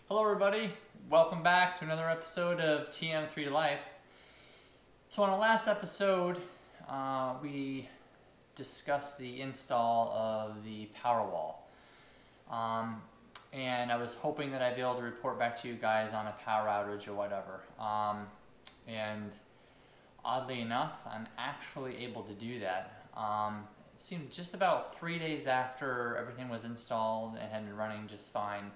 Hello everybody, welcome back to another episode of TM3 to Life. So on our last episode, we discussed the install of the Powerwall. And I was hoping that I'd be able to report back to you guys on a power outage or whatever. And oddly enough, I'm actually able to do that. It seemed just about 3 days after everything was installed and had been running just fine.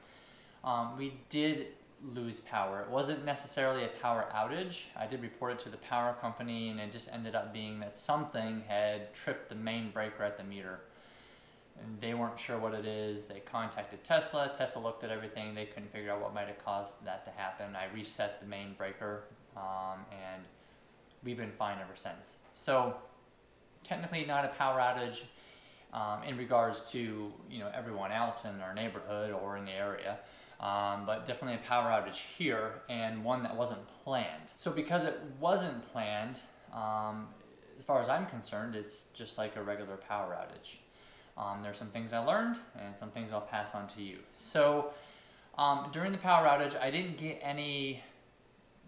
We did lose power. It wasn't necessarily a power outage. I did report it to the power company, and it just ended up being that something had tripped the main breaker at the meter. And they weren't sure what it is. They contacted Tesla. Tesla looked at everything. They couldn't figure out what might have caused that to happen. I reset the main breaker, and we've been fine ever since. So technically not a power outage in regards to everyone else in our neighborhood or in the area. But definitely a power outage here, and one that wasn't planned. So because it wasn't planned, as far as I'm concerned, it's just like a regular power outage. There's some things I learned and some things I'll pass on to you. So during the power outage, I didn't get any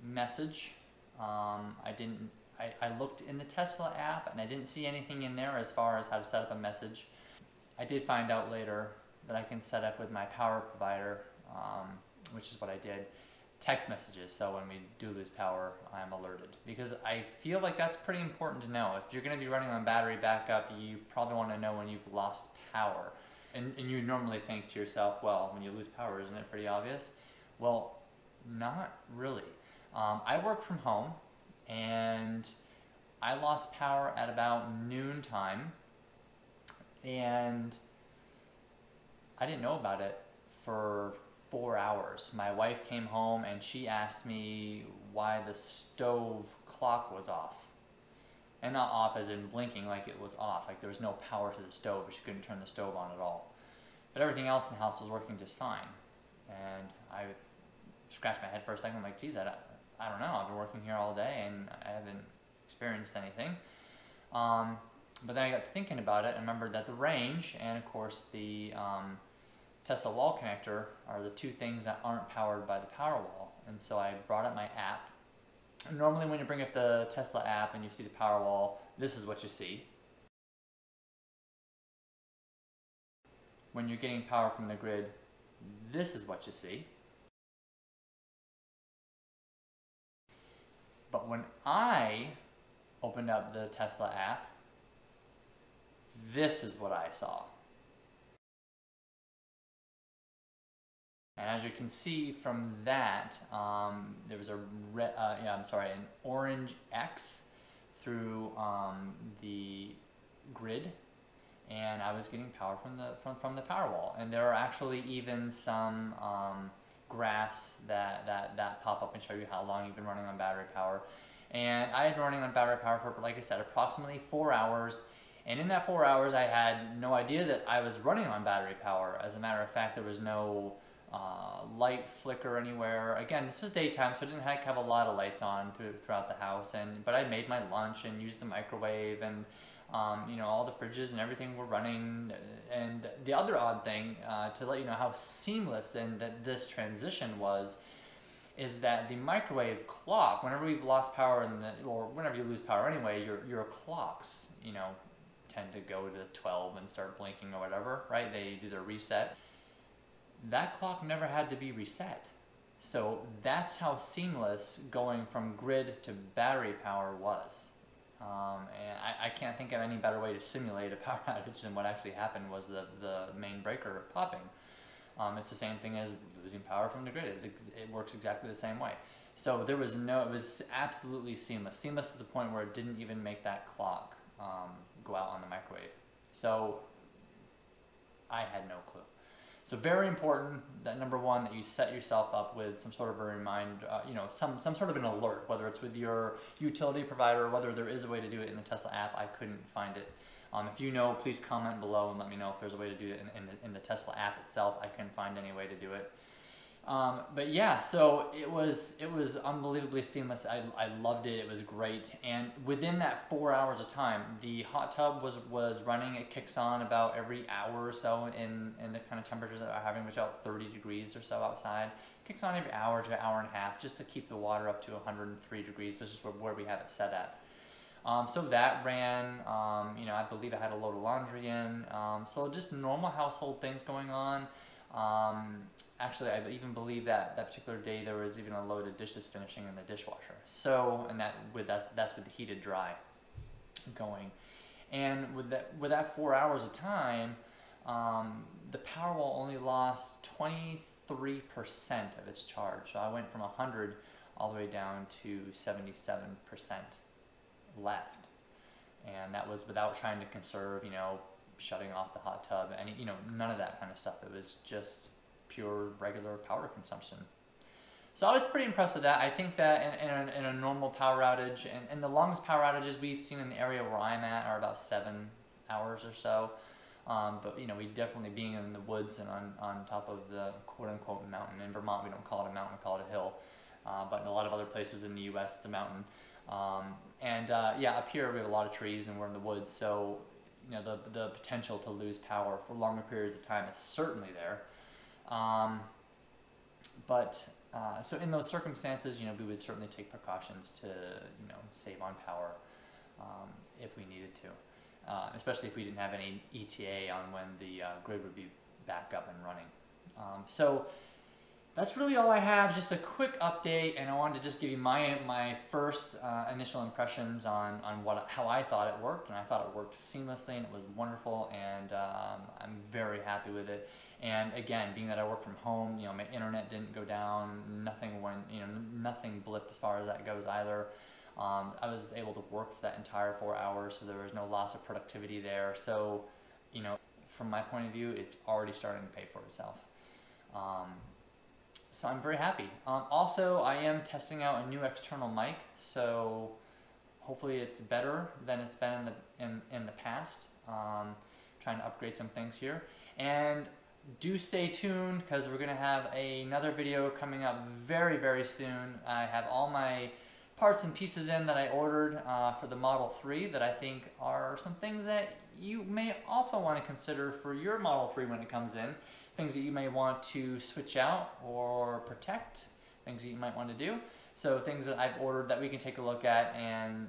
message. I looked in the Tesla app and I didn't see anything in there as far as how to set up a message. I did find out later that I can set up with my power provider, which is what I did, text messages, so when we do lose power, I'm alerted. Because I feel like that's pretty important to know. If you're going to be running on battery backup, you probably want to know when you've lost power. And you normally think to yourself, well, when you lose power, isn't it pretty obvious? Well, not really. I work from home, and I lost power at about noon time, and I didn't know about it for 4 hours. My wife came home and she asked me why the stove clock was off. And not off as in blinking, like it was off, like there was no power to the stove, she couldn't turn the stove on at all. But everything else in the house was working just fine. And I scratched my head for a second, I'm like, geez, I don't know, I've been working here all day and I haven't experienced anything. But then I got thinking about it and remembered that the range and of course the Tesla wall connector are the two things that aren't powered by the Powerwall. And so I brought up my app. And normally when you bring up the Tesla app and you see the Powerwall, this is what you see. When you're getting power from the grid, this is what you see. But when I opened up the Tesla app, this is what I saw. And as you can see from that, there was an orange X through the grid, and I was getting power from the Powerwall. And there are actually even some graphs that pop up and show you how long you've been running on battery power. And I had been running on battery power for, like I said, approximately 4 hours. And in that 4 hours, I had no idea that I was running on battery power. As a matter of fact, there was no light flicker anywhere. Again, this was daytime, so I didn't have a lot of lights on throughout the house. But I made my lunch and used the microwave, and all the fridges and everything were running. And the other odd thing, to let you know how seamless and that this transition was, is that the microwave clock, whenever we've lost power or whenever you lose power anyway, your clocks, tend to go to 12 and start blinking or whatever, right? They do their reset. That clock never had to be reset. So that's how seamless going from grid to battery power was. And I can't think of any better way to simulate a power outage than what actually happened was the main breaker popping. It's the same thing as losing power from the grid. It works exactly the same way. So it was absolutely seamless. Seamless to the point where it didn't even make that clock go out on the microwave. So I had no clue. So very important that number one, that you set yourself up with some sort of a reminder, some sort of an alert, whether it's with your utility provider or whether there is a way to do it in the Tesla app. I couldn't find it. If you know, please comment below and let me know if there's a way to do it in the Tesla app itself. I couldn't find any way to do it. But yeah, so it was unbelievably seamless. I loved it. It was great. And within that 4 hours of time, the hot tub was running. It kicks on about every hour or so in the kind of temperatures that we're having, which is about 30 degrees or so outside. It kicks on every hour to an hour and a half just to keep the water up to 103 degrees, which is where we have it set at. So that ran, I believe I had a load of laundry in. So just normal household things going on. Actually, I even believe that particular day there was even a load of dishes finishing in the dishwasher. So, and that's with the heated dry going. And with that 4 hours of time, the Powerwall only lost 23% of its charge. So I went from 100 all the way down to 77% left. And that was without trying to conserve, shutting off the hot tub, none of that kind of stuff. It was just pure regular power consumption. So I was pretty impressed with that. I think that in a normal power outage, and the longest power outages we've seen in the area where I'm at are about 7 hours or so. But we definitely, being in the woods and on top of the quote-unquote mountain. In Vermont, we don't call it a mountain, we call it a hill. But in a lot of other places in the U.S., it's a mountain. Yeah, up here we have a lot of trees and we're in the woods, so the potential to lose power for longer periods of time is certainly there. So in those circumstances, we would certainly take precautions to, save on power if we needed to, especially if we didn't have any ETA on when the grid would be back up and running. So that's really all I have, just a quick update, and I wanted to just give you my first initial impressions on how I thought it worked, and I thought it worked seamlessly, and it was wonderful, and I'm very happy with it. And again, being that I work from home, my internet didn't go down, nothing went, nothing blipped as far as that goes either. I was able to work for that entire 4 hours, so there was no loss of productivity there. So, from my point of view, it's already starting to pay for itself. So I'm very happy. Also, I am testing out a new external mic, so hopefully it's better than it's been in the past. Trying to upgrade some things here. And do stay tuned, because we're going to have another video coming up very, very soon. I have all my parts and pieces in that I ordered for the Model 3 that I think are some things that you may also want to consider for your Model 3 when it comes in. Things that you may want to switch out or protect, things that you might want to do. So things that I've ordered that we can take a look at and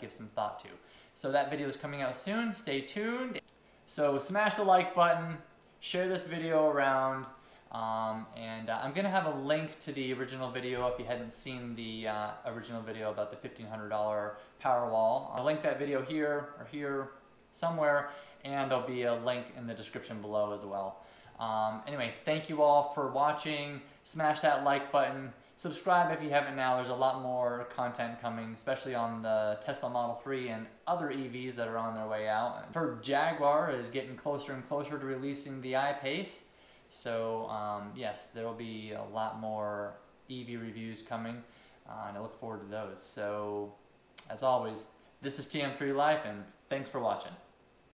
give some thought to. So that video is coming out soon. Stay tuned. So smash the like button, share this video around, and I'm going to have a link to the original video if you hadn't seen the original video about the $1,500 Powerwall. I'll link that video here or here somewhere, and there'll be a link in the description below as well. Anyway, thank you all for watching. Smash that like button. Subscribe if you haven't now. There's a lot more content coming, especially on the Tesla Model 3 and other EVs that are on their way out. For Jaguar is getting closer and closer to releasing the I-Pace. So yes, there will be a lot more EV reviews coming, and I look forward to those. So as always, this is TM3 Life, and thanks for watching.